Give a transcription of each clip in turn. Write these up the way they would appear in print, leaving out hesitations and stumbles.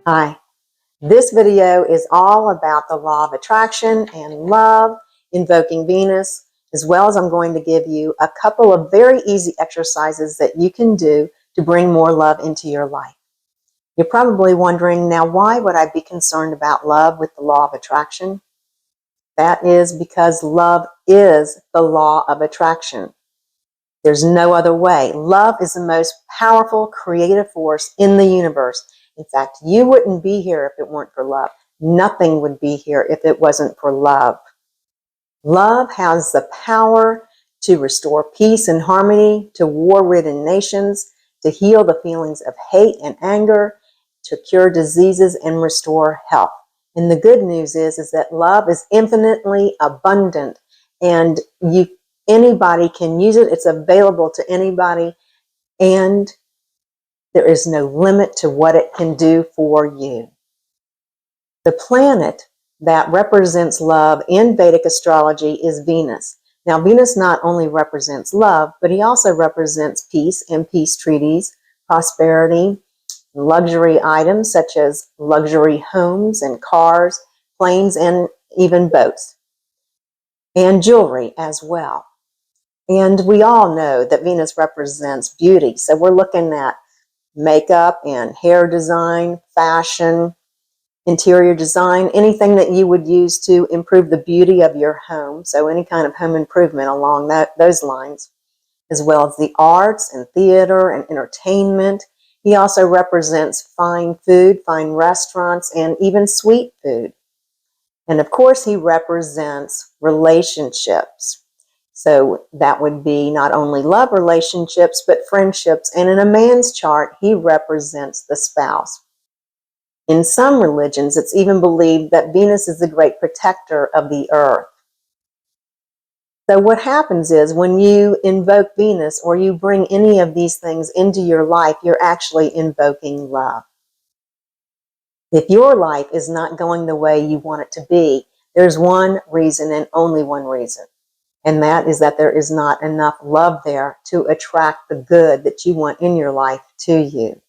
Hi, this video is all about the law of attraction and love, invoking Venus, as well as I'm going to give you a couple of very easy exercises that you can do to bring more love into your life. You're probably wondering, now why would I be concerned about love with the law of attraction? That is because love is the law of attraction. There's no other way. Love is the most powerful creative force in the universe. In fact, you wouldn't be here if it weren't for love. Nothing would be here if it wasn't for love. Love has the power to restore peace and harmony to war-ridden nations, to heal the feelings of hate and anger, to cure diseases and restore health. And the good news is that love is infinitely abundant, and anybody can use it. It's available to anybody, and there is no limit to what it can do for you. The planet that represents love in Vedic astrology is Venus. Now, Venus not only represents love, but he also represents peace and peace treaties, prosperity, luxury items such as luxury homes and cars, planes, and even boats, and jewelry as well. And we all know that Venus represents beauty. So we're looking at makeup and hair design, fashion, interior design, anything that you would use to improve the beauty of your home. So any kind of home improvement along those lines, as well as the arts and theater and entertainment. He also represents fine food, fine restaurants, and even sweet food. And of course, he represents relationships. So that would be not only love relationships, but friendships. And in a man's chart, he represents the spouse. In some religions, it's even believed that Venus is the great protector of the earth. So what happens is when you invoke Venus or you bring any of these things into your life, you're actually invoking love. If your life is not going the way you want it to be, there's one reason and only one reason. And that is that there is not enough love there to attract the good that you want in your life to you.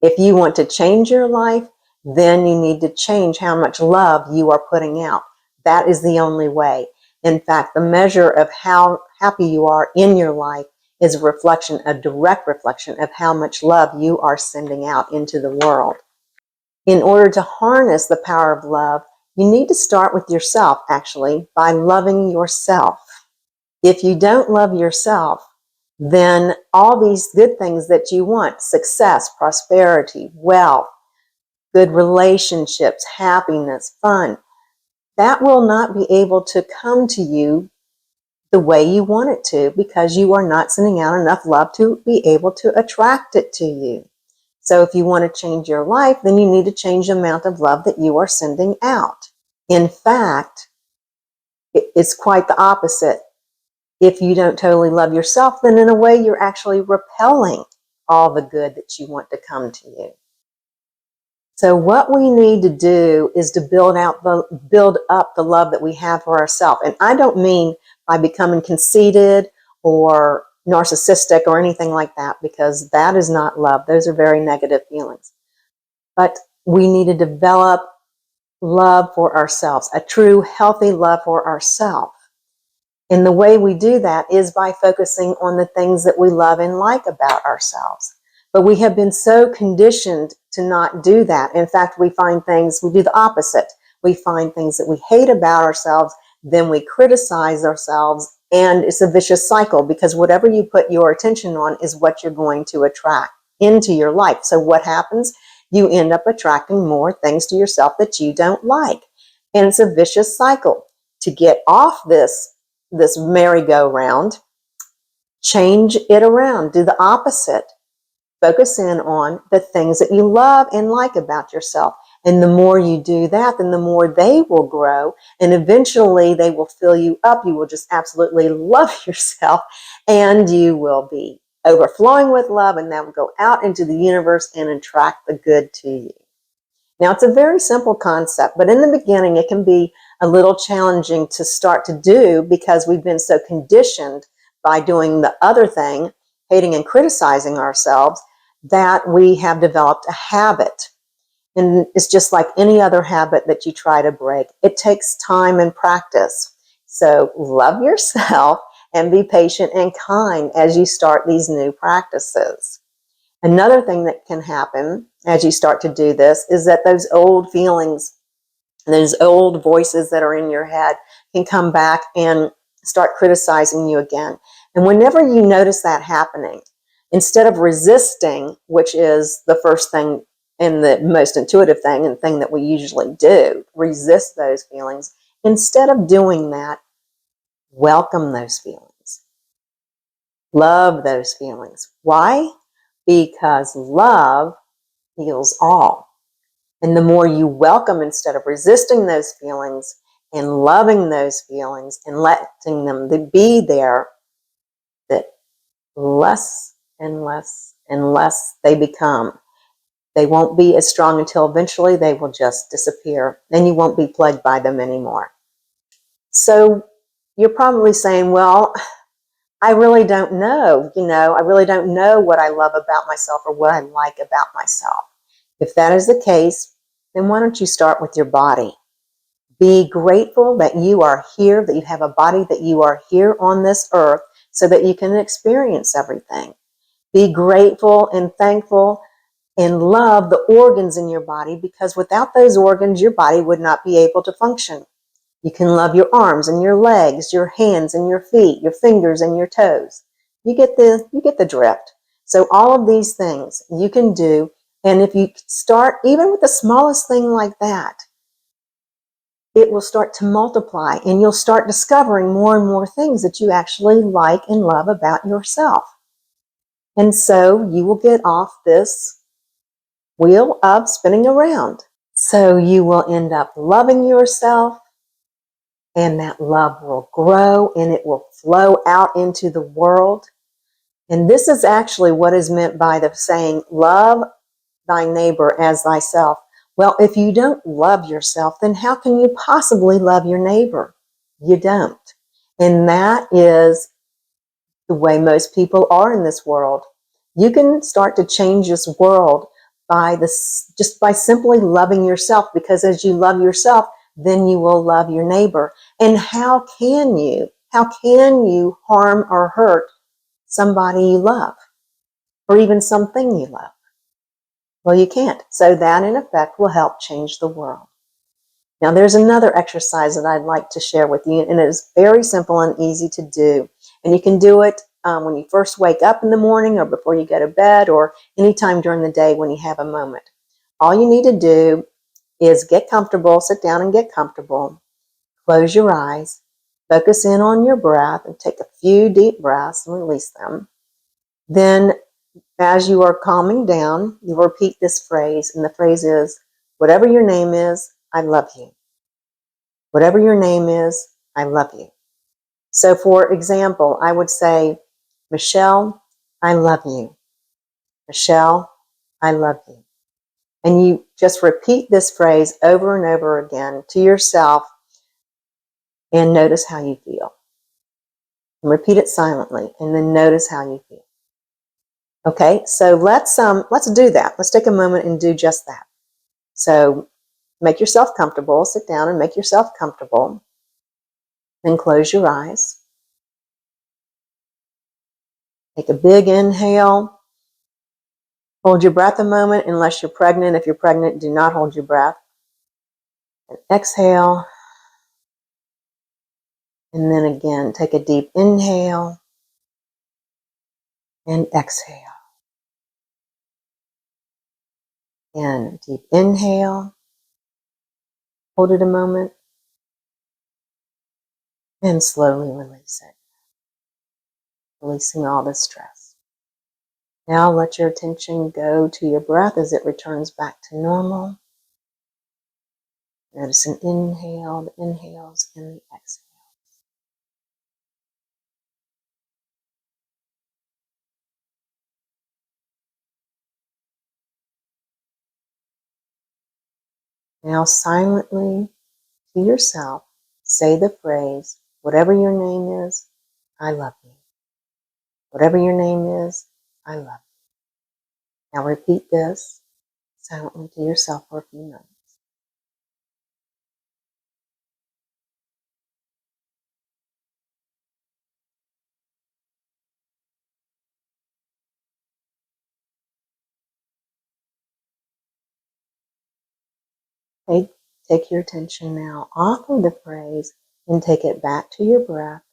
If you want to change your life, then you need to change how much love you are putting out. That is the only way. In fact, the measure of how happy you are in your life is a direct reflection of how much love you are sending out into the world. In order to harness the power of love, you need to start with yourself, actually, by loving yourself. If you don't love yourself, then all these good things that you want, success, prosperity, wealth, good relationships, happiness, fun, that will not be able to come to you the way you want it to because you are not sending out enough love to be able to attract it to you. So if you want to change your life, then you need to change the amount of love that you are sending out. In fact, it's quite the opposite. If you don't totally love yourself, then in a way you're actually repelling all the good that you want to come to you. So what we need to do is to build up the love that we have for ourselves. And I don't mean by becoming conceited or narcissistic or anything like that, because that is not love. Those are very negative feelings. But we need to develop love for ourselves, a true healthy love for ourselves. And the way we do that is by focusing on the things that we love and like about ourselves. But we have been so conditioned to not do that. In fact, we do the opposite. We find things that we hate about ourselves, then we criticize ourselves, and it's a vicious cycle because whatever you put your attention on is what you're going to attract into your life. So what happens? You end up attracting more things to yourself that you don't like. And it's a vicious cycle. To get off this merry-go-round, change it around, do the opposite. Focus in on the things that you love and like about yourself. And the more you do that, then the more they will grow. And eventually they will fill you up. You will just absolutely love yourself. And you will be overflowing with love. And that will go out into the universe and attract the good to you. Now, it's a very simple concept. But in the beginning, it can be a little challenging to start to do because we've been so conditioned by doing the other thing, hating and criticizing ourselves, that we have developed a habit. And it's just like any other habit that you try to break. It takes time and practice. So love yourself and be patient and kind as you start these new practices. Another thing that can happen as you start to do this is that those old feelings, those old voices that are in your head can come back and start criticizing you again. And whenever you notice that happening, instead of resisting, which is the first thing and the most intuitive thing and thing that we usually do, resist those feelings, instead of doing that, welcome those feelings. Love those feelings. Why? Because love heals all. And the more you welcome instead of resisting those feelings and loving those feelings and letting them be there, that less and less and less they become. They won't be as strong until eventually they will just disappear and you won't be plagued by them anymore. So you're probably saying, well, I really don't know, I really don't know what I love about myself or what I like about myself. If that is the case, then why don't you start with your body? Be grateful that you are here, that you have a body, that you are here on this earth so that you can experience everything. Be grateful and thankful and love the organs in your body, because without those organs, your body would not be able to function. You can love your arms and your legs, your hands and your feet, your fingers and your toes. You get the drift. So all of these things you can do, and if you start even with the smallest thing like that, it will start to multiply and you'll start discovering more and more things that you actually like and love about yourself. And so you will get off this wheel of spinning around. So you will end up loving yourself, and that love will grow and it will flow out into the world. And this is actually what is meant by the saying, love thy neighbor as thyself. Well, if you don't love yourself, then how can you possibly love your neighbor? You don't. And that is the way most people are in this world. You can start to change this world just by simply loving yourself, because as you love yourself, then you will love your neighbor. And how can you harm or hurt somebody you love, or even something you love? Well, you can't. So that in effect will help change the world. Now there's another exercise that I'd like to share with you, and it is very simple and easy to do. And you can do it when you first wake up in the morning, or before you go to bed, or anytime during the day when you have a moment. All you need to do is get comfortable, sit down and get comfortable, close your eyes, focus in on your breath, and take a few deep breaths and release them. Then as you are calming down, you repeat this phrase, and the phrase is, whatever your name is, I love you. Whatever your name is, I love you. So for example, I would say, Michelle, I love you. Michelle, I love you. And you just repeat this phrase over and over again to yourself and notice how you feel. And repeat it silently and then notice how you feel. Okay, so let's do that. Let's take a moment and do just that. So make yourself comfortable, sit down and make yourself comfortable. Then close your eyes. Take a big inhale. Hold your breath a moment, unless you're pregnant. If you're pregnant, do not hold your breath. And exhale. And then again, take a deep inhale and exhale. And deep inhale. Hold it a moment. And slowly release it. Releasing all the stress. Now let your attention go to your breath as it returns back to normal. Notice an inhale, the inhales, and the exhales. Now silently to yourself, say the phrase, whatever your name is, I love you. Whatever your name is, I love you. Now repeat this silently to yourself for a few moments. Take your attention now off of the phrase and take it back to your breath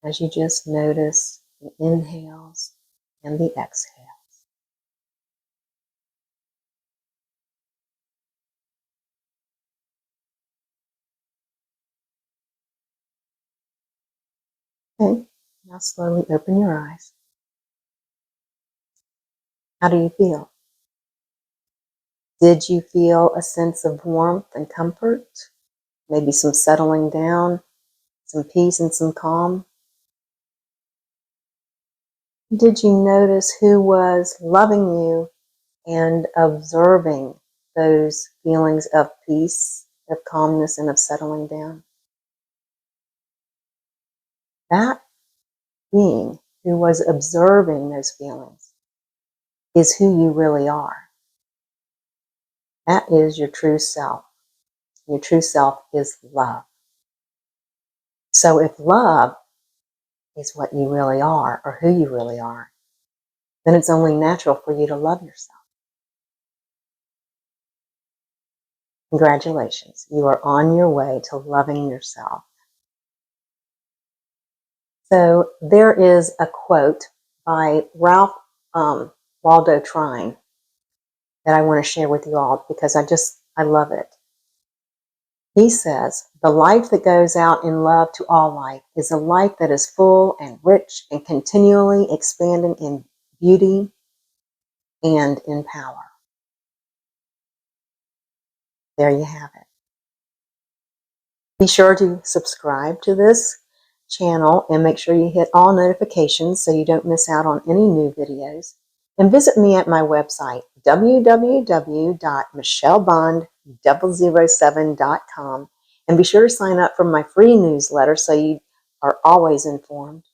as you just notice the inhales and the exhales. Okay, now slowly open your eyes. How do you feel? Did you feel a sense of warmth and comfort? Maybe some settling down, some peace and some calm? Did you notice who was loving you and observing those feelings of peace, of calmness, and of settling down? That being who was observing those feelings is who you really are. That is your true self. Your true self is love. So if love is what you really are, or who you really are, then it's only natural for you to love yourself. Congratulations, you are on your way to loving yourself. So there is a quote by Ralph Waldo Trine that I want to share with you all because I love it. He says, "The life that goes out in love to all life is a life that is full and rich and continually expanding in beauty and in power." There you have it. Be sure to subscribe to this channel and make sure you hit all notifications so you don't miss out on any new videos. And visit me at my website, www.michellebond007.com. And be sure to sign up for my free newsletter so you are always informed.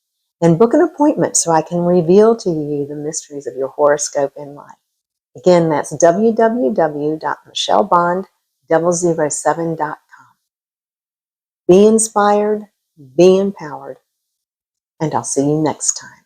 And book an appointment so I can reveal to you the mysteries of your horoscope in life. Again, that's www.michellebond007.com. Be inspired, be empowered, and I'll see you next time.